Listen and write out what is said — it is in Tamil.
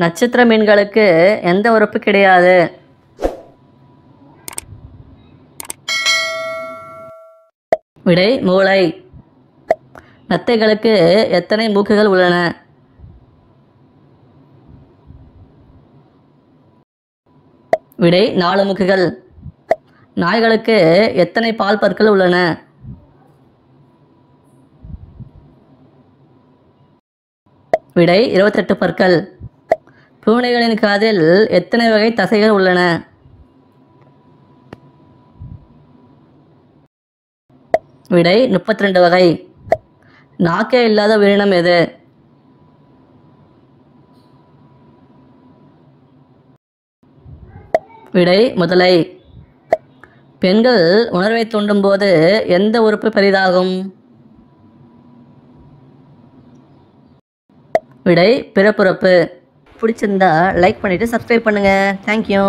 நட்சத்திர மீன்களுக்கு எந்த உறுப்பு கிடையாது? விடை மூளை. நத்தைகளுக்கு எத்தனை மூக்குகள் உள்ளன? விடை 4 மூக்குகள். நாய்களுக்கு எத்தனை பால் பற்கள் உள்ளன? விடை 28 பற்கள். பூனைகளின் காதில் எத்தனை வகை தசைகள் உள்ளன? விடை 32 வகை. நாக்கே இல்லாத உயிரினம் எது? விடை முதலை. பெண்கள் உணர்வை தூண்டும் போது எந்த உறுப்பு பெரிதாகும்? விடை பிறப்புறுப்பு. பிடிச்சிருந்தா லைக் பண்ணிவிட்டு சப்ஸ்கிரைப் பண்ணுங்கள். தேங்க்யூ.